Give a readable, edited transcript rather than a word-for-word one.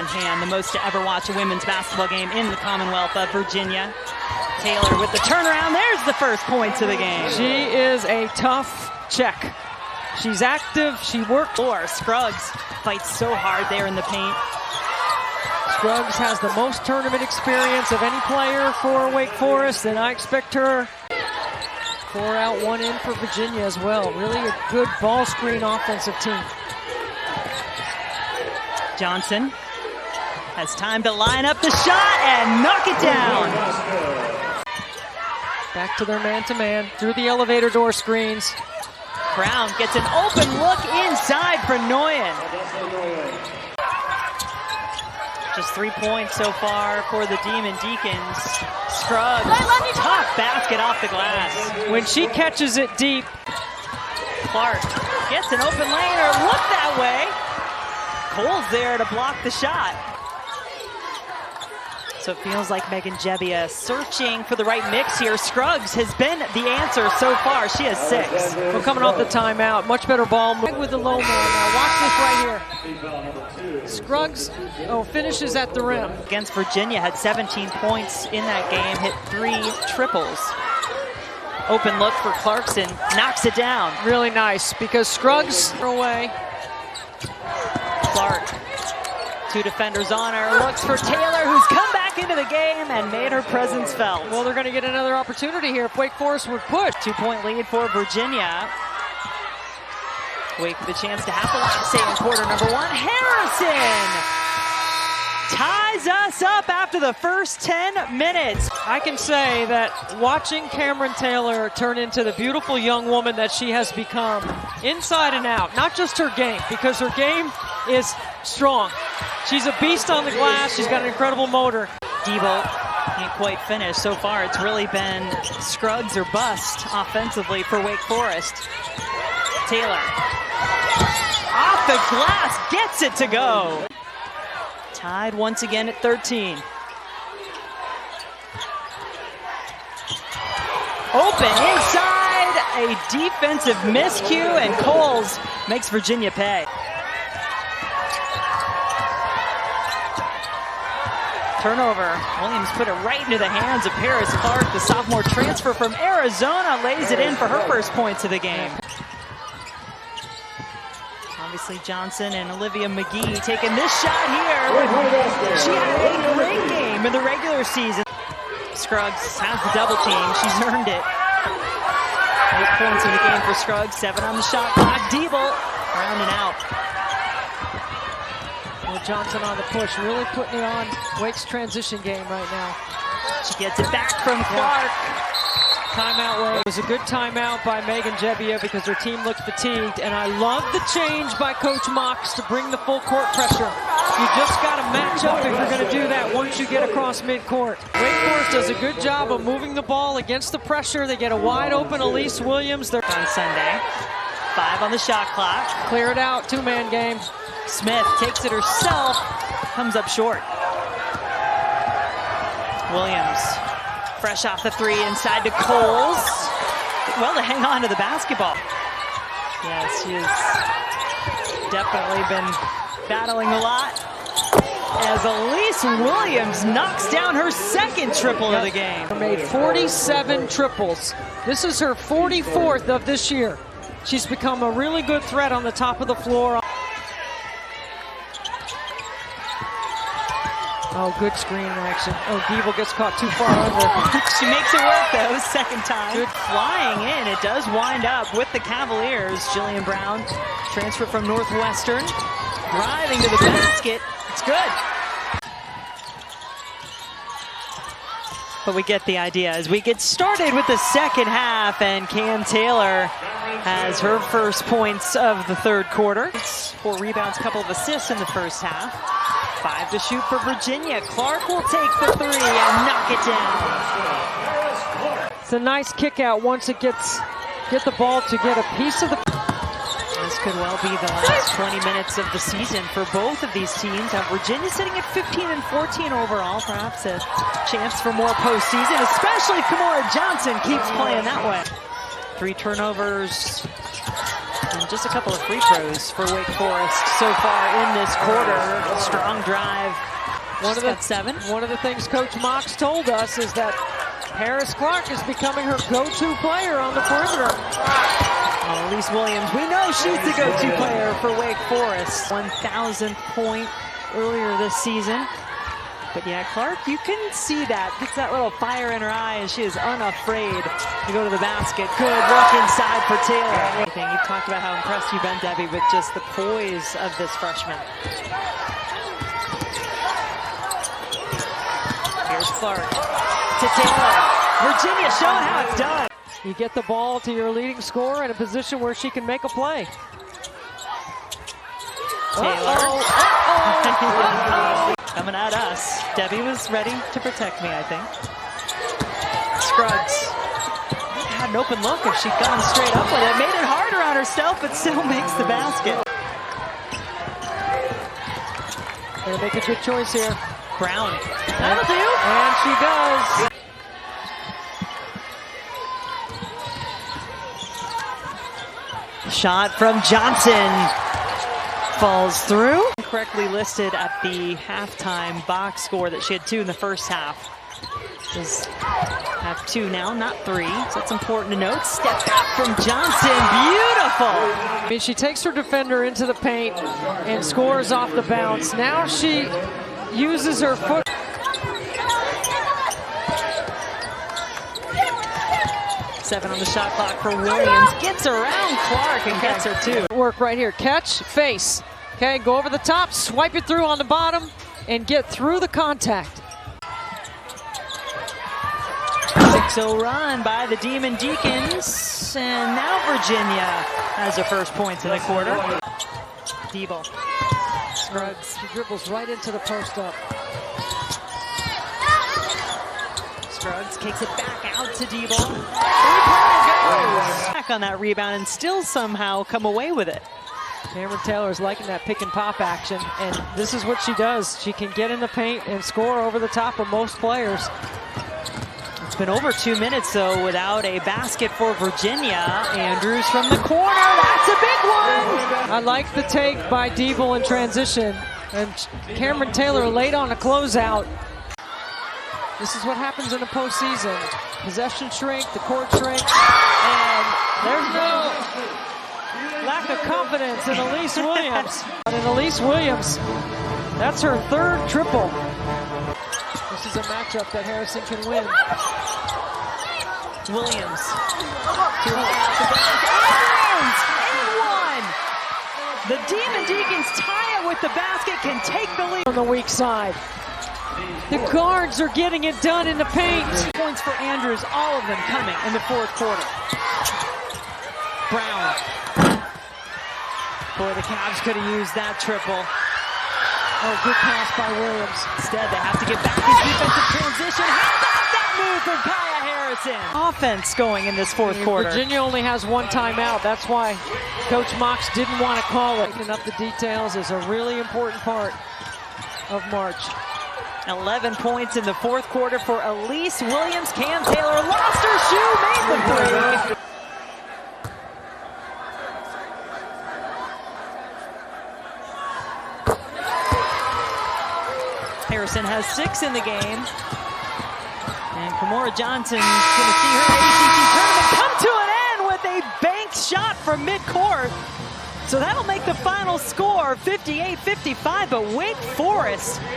on hand, the most to ever watch a women's basketball game in the Commonwealth of Virginia. Taylor with the turnaround. There's the first points of the game. She is a tough check. She's active, she works. Scruggs fights so hard there in the paint. Scruggs has the most tournament experience of any player for Wake Forest, and I expect her 4 out, 1 in for Virginia as well. Really a good ball screen offensive team. Johnson has time to line up the shot and knock it down. Back to their man-to-man through the elevator door screens. Brown gets an open look inside for Nguyen. Just 3 points so far for the Demon Deacons. Scruggs, tough basket off the glass. When she catches it deep. Clark gets an open lane, or look that way. Cole's there to block the shot. So it feels like Megan Jebbia searching for the right mix here. Scruggs has been the answer so far. She has 6. We're coming off the timeout. Much better ball move with the low man. Now watch this right here. Scruggs finishes at the rim. Against Virginia, had 17 points in that game, hit 3 triples. Open look for Clarkson, knocks it down. Really nice because Scruggs away. Clark, 2 defenders on her, looks for Taylor, who's come back into the game and made her presence felt. Well, they're going to get another opportunity here if Wake Forest would push. 2-point lead for Virginia. Wake with a chance to have the last say in quarter number 1. Harrison ties us up after the first 10 minutes. I can say that watching Camryn Taylor turn into the beautiful young woman that she has become inside and out, not just her game, because her game is strong. She's a beast on the glass. She's got an incredible motor. Debo can't quite finish. So far, it's really been Scruggs or bust offensively for Wake Forest. Taylor off the glass, gets it to go. Tied once again at 13. Open inside, a defensive miscue, and Coles makes Virginia pay. Turnover. Williams put it right into the hands of Paris Clark. The sophomore transfer from Arizona lays it in for her first points of the game. Obviously Johnson and Olivia McGee taking this shot here. She had a great game in the regular season. Scruggs has the double team. She's earned it. 8 points in the game for Scruggs. 7 on the shot clock. Diebel rounding out. Well, Johnson on the push, really putting it on Wake's transition game right now. She gets it back from Clark. Timeout, Wake. It was a good timeout by Megan Jebbia because her team looked fatigued, and I love the change by Coach Mox to bring the full court pressure. You just got to match up if you're going to do that once you get across midcourt. Wake Forest does a good job of moving the ball against the pressure. They get a wide open Elise Williams. They're on Sunday. 5 on the shot clock. Clear it out, 2-man game. Smith takes it herself, comes up short. Williams, fresh off the 3, inside to Coles. Well, to hang on to the basketball. Yes, she has definitely been battling a lot. As Elise Williams knocks down her second triple of the game. Made 47 triples. This is her 44th of this year. She's become a really good threat on the top of the floor. Oh, good screen action. Oh, Diebel gets caught too far under. She makes it work, though, second time. Good flying in. It does wind up with the Cavaliers. Jillian Brown, transfer from Northwestern, driving to the basket. It's good. But we get the idea as we get started with the second half, and Cam Taylor has her first points of the third quarter. 4 rebounds, couple of assists in the first half. 5 to shoot for Virginia. Clark will take the 3 and knock it down. It's a nice kick out once it get the ball to get a piece of the. This could well be the last 20 minutes of the season for both of these teams. Virginia sitting at 15 and 14 overall. Perhaps a chance for more postseason, especially if Camryn Johnson keeps playing that way. 3 turnovers And just a couple of free throws for Wake Forest so far in this quarter. Strong drive. One of the things Coach Mox told us is that Harris Clark is becoming her go-to player on the perimeter. Elise Williams, we know she's the go-to player for Wake Forest. 1,000th point earlier this season. But yeah, Clark, you can see that. Gets that little fire in her eye, and she is unafraid to go to the basket. Good look inside for Taylor. You've talked about how impressed you've been, Debbie, with just the poise of this freshman. Here's Clark to Taylor. Virginia showing how it's done. You get the ball to your leading scorer in a position where she can make a play. Taylor. Coming at us. Debbie was ready to protect me, I think. Scruggs. Had an open look if she'd gone straight up with it. Made it harder on herself, but still makes the basket. Gonna make a good choice here. Brown. That'll do. And she does. Shot from Johnson. Falls through. Correctly listed at the halftime box score that she had 2 in the first half. Does have 2 now, not 3. So that's important to note. Step back from Johnson. Beautiful. I mean, she takes her defender into the paint and scores off the bounce. Now she uses her foot. Seven on the shot clock for Williams. Gets around Clark and gets her 2. Work right here. Catch, face. Okay, go over the top, swipe it through on the bottom, and get through the contact. 6-0 run by the Demon Deacons. And now Virginia has her first points in the quarter. Debo. Scruggs. She dribbles right into the post up. Scruggs kicks it back out to Debo. 3-pointer goes. Back on that rebound and still somehow come away with it. Camryn Taylor is liking that pick and pop action, and this is what she does. She can get in the paint and score over the top of most players. It's been over 2 minutes, though, without a basket for Virginia. Andrews from the corner. That's a big one. I like the take by Debo in transition, and Camryn Taylor late on a closeout. This is what happens in a postseason. Possession shrink, the court shrink, and there's no lack of confidence in Elise Williams. And Elise Williams, that's her 3rd triple. This is a matchup that Harrison can win. Williams. And 1. The Demon Deacons tie it with the basket, can take the lead. On the weak side. The guards are getting it done in the paint. Points for Andrews, all of them coming in the 4th quarter. Brown. Boy, the Cavs could have used that triple. Oh, good pass by Williams. Instead, they have to get back in defensive transition. How about that move from Kaya Harrison? Offense going in this 4th quarter. Virginia only has 1 timeout. That's why Coach Mox didn't want to call it. Cleaning up the details is a really important part of March. 11 points in the 4th quarter for Elise Williams. Cam Taylor lost her shoe, made the 3. Harrison has 6 in the game. And Kamora Johnson's going to see her ACC tournament come to an end with a banked shot from midcourt. So that'll make the final score 58-55, but Wake Forest